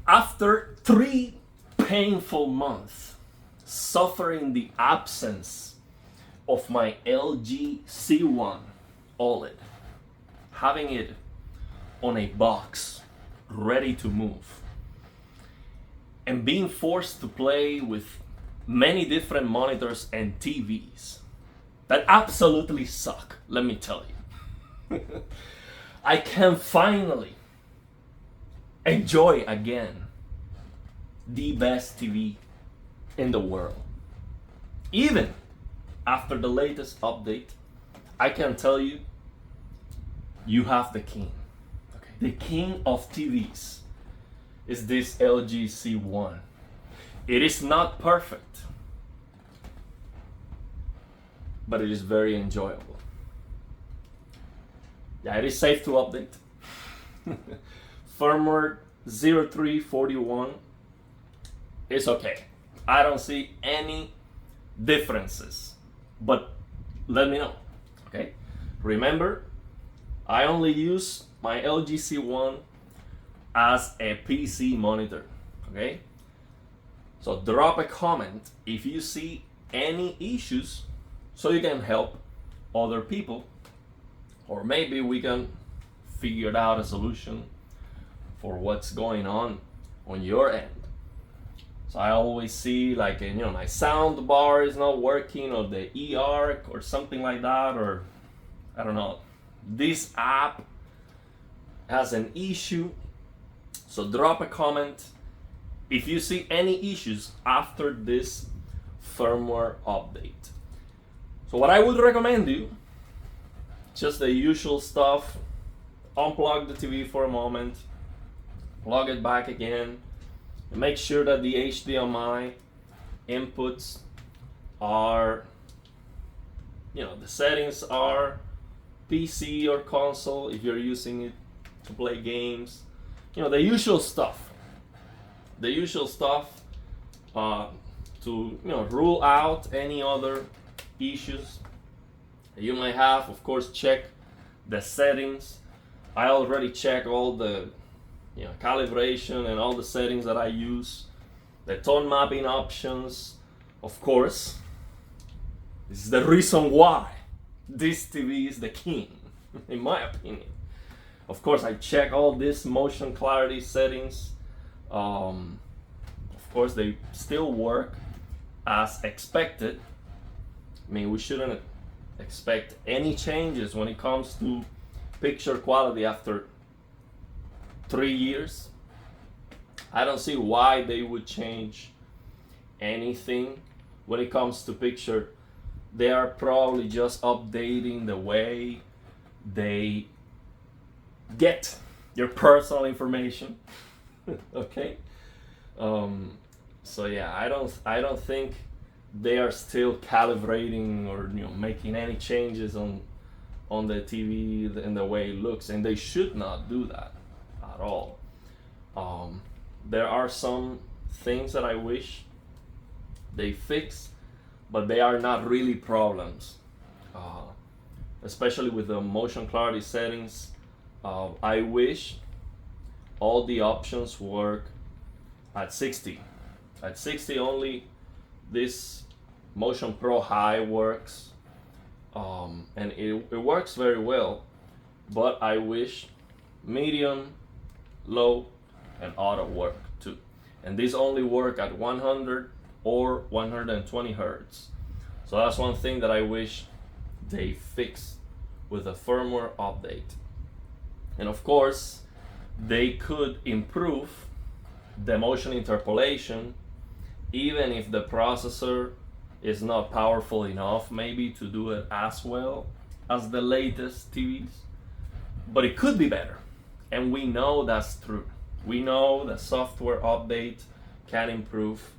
After 3 painful months suffering the absence of my LG C1 OLED, having it on a box ready to move, and being forced to play with many different monitors and TVs that absolutely suck, let me tell you. I can finally enjoy again the best TV in the world. Even after the latest update, I can tell you, you have the king. Okay. The king of TVs is this LG C1. It is not perfect, but it is very enjoyable. Yeah, it is safe to update. Firmware 0341 is okay. I don't see any differences, but let me know. Okay, remember, I only use my LG C1 as a PC monitor. Okay, so drop a comment if you see any issues so you can help other people, or maybe we can figure out a solution for what's going on your end. So I always see like, my sound bar is not working, or the eARC or something like that, or I don't know, this app has an issue. So drop a comment if you see any issues after this firmware update. So what I would recommend you, just the usual stuff: unplug the TV for a moment, plug it back again, and make sure that the HDMI inputs are, the settings are PC or console if you're using it to play games. The usual stuff. The usual stuff to rule out any other issues that you might have. Of course, check the settings. I already check all the calibration and all the settings that I use, the tone mapping options. Of course, this is the reason why this TV is the king, in my opinion. Of course, I check all these motion clarity settings. Of course, they still work as expected. I mean, we shouldn't expect any changes when it comes to picture quality after 3 years. I don't see why they would change anything when it comes to picture. They are probably just updating the way they get your personal information. Okay. So yeah, I don't think they are still calibrating or making any changes on the TV and the way it looks, and they should not do that at all. There are some things that I wish they fix, but they are not really problems. Especially with the motion clarity settings, I wish all the options work at 60. At 60 only, this Motion Pro High works, and it works very well. But I wish medium, low, and auto work too. And these only work at 100 or 120 hertz. So that's one thing that I wish they fix with a firmware update. And of course, they could improve the motion interpolation, even if the processor is not powerful enough maybe to do it as well as the latest TVs. But it could be better, and we know that's true. We know the software update can improve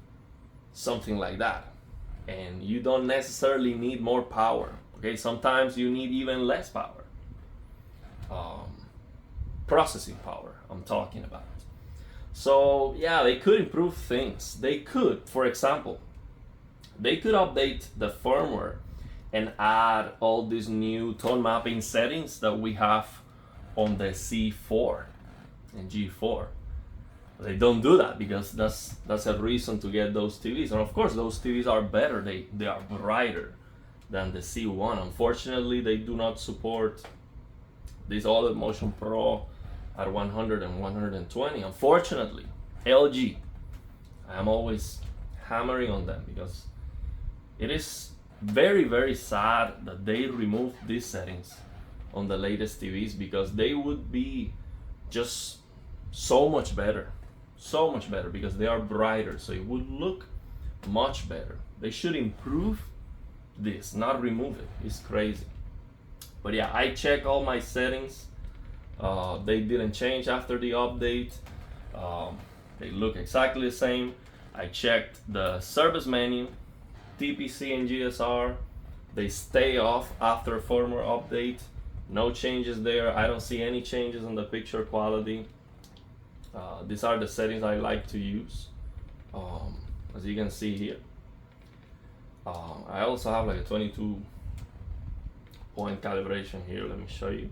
something like that, and you don't necessarily need more power. Okay, sometimes you need even less power. Processing power, I'm talking about. So yeah, they could improve things. They could, for example, they could update the firmware and add all these new tone mapping settings that we have on the C4 and G4. they don't do that, because that's a reason to get those TVs. And of course, those TVs are better. They are brighter than the C1. Unfortunately, they do not support this OLED Motion Pro at 100 and 120. Unfortunately, LG, I'm always hammering on them, because it is very, very sad that they removed these settings on the latest TVs, because they would be just so much better, because they are brighter, so it would look much better. They should improve this, not remove it. It's crazy. But yeah, I check all my settings. They didn't change after the update. They look exactly the same. I checked the service menu, TPC and GSR. They stay off after firmware update. No changes there. I don't see any changes in the picture quality. These are the settings I like to use, as you can see here. I also have like a 22-point calibration here. Let me show you.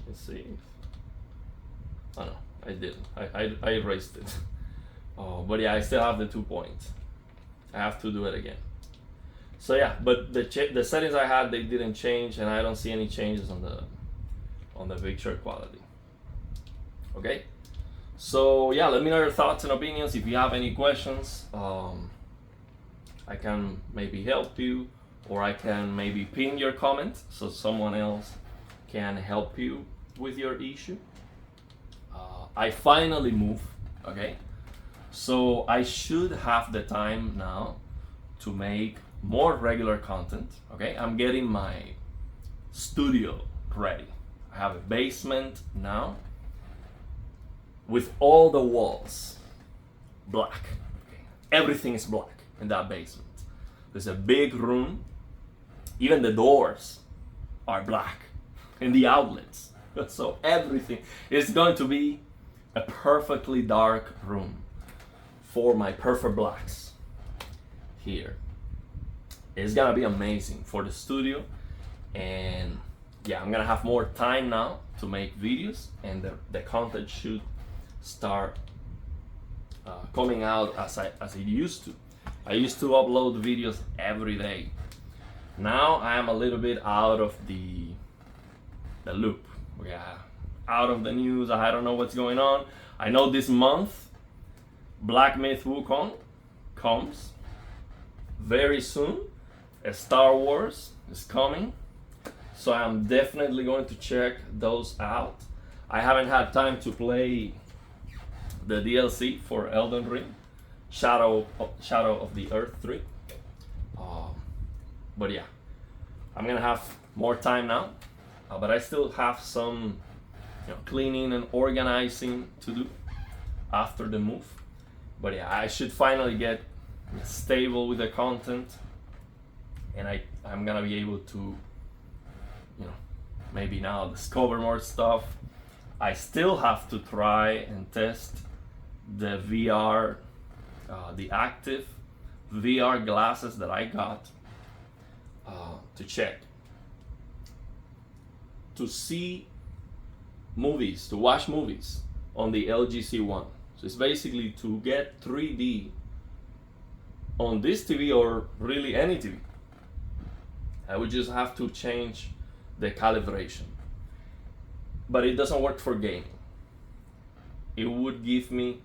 Let's see. Oh no, I didn't. I erased it. But yeah, I still have the 2 points. I have to do it again. So yeah, but the settings I had, they didn't change, and I don't see any changes on the picture quality. Okay, so yeah, let me know your thoughts and opinions. If you have any questions, I can maybe help you, or I can maybe pin your comment so someone else can help you with your issue. I finally moved, okay, so I should have the time now to make more regular content. Okay, I'm getting my studio ready. I have a basement now with all the walls black. Okay. Everything is black in that basement. There's a big room. Even the doors are black in the outlets. So everything is going to be a perfectly dark room for my perfect blacks here. It's gonna be amazing for the studio, and yeah, I'm gonna have more time now to make videos, and the content should start coming out as it used to. I used to upload videos every day. Now I am a little bit out of the loop. Yeah, out of the news. I don't know what's going on. I know this month Black Myth Wukong comes very soon. A Star Wars is coming, so I'm definitely going to check those out. I haven't had time to play the DLC for Elden Ring, Shadow of the Earth 3. But yeah, I'm gonna have more time now, but I still have some cleaning and organizing to do after the move. But yeah, I should finally get stable with the content, and I'm gonna be able to maybe now discover more stuff. I still have to try and test the VR, the active VR glasses that I got to check, to see movies, to watch movies on the LG C1. So it's basically to get 3D on this TV, or really any TV. I would just have to change the calibration, but it doesn't work for gaming. It would give me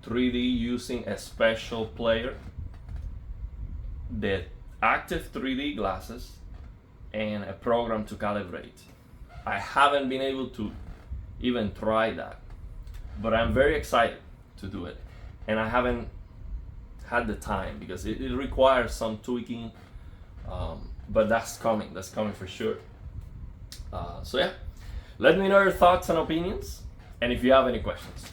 3D using a special player, the active 3D glasses, and a program to calibrate. I haven't been able to even try that, but I'm very excited to do it, and I haven't had the time because it requires some tweaking, but that's coming for sure. So yeah, let me know your thoughts and opinions, and if you have any questions.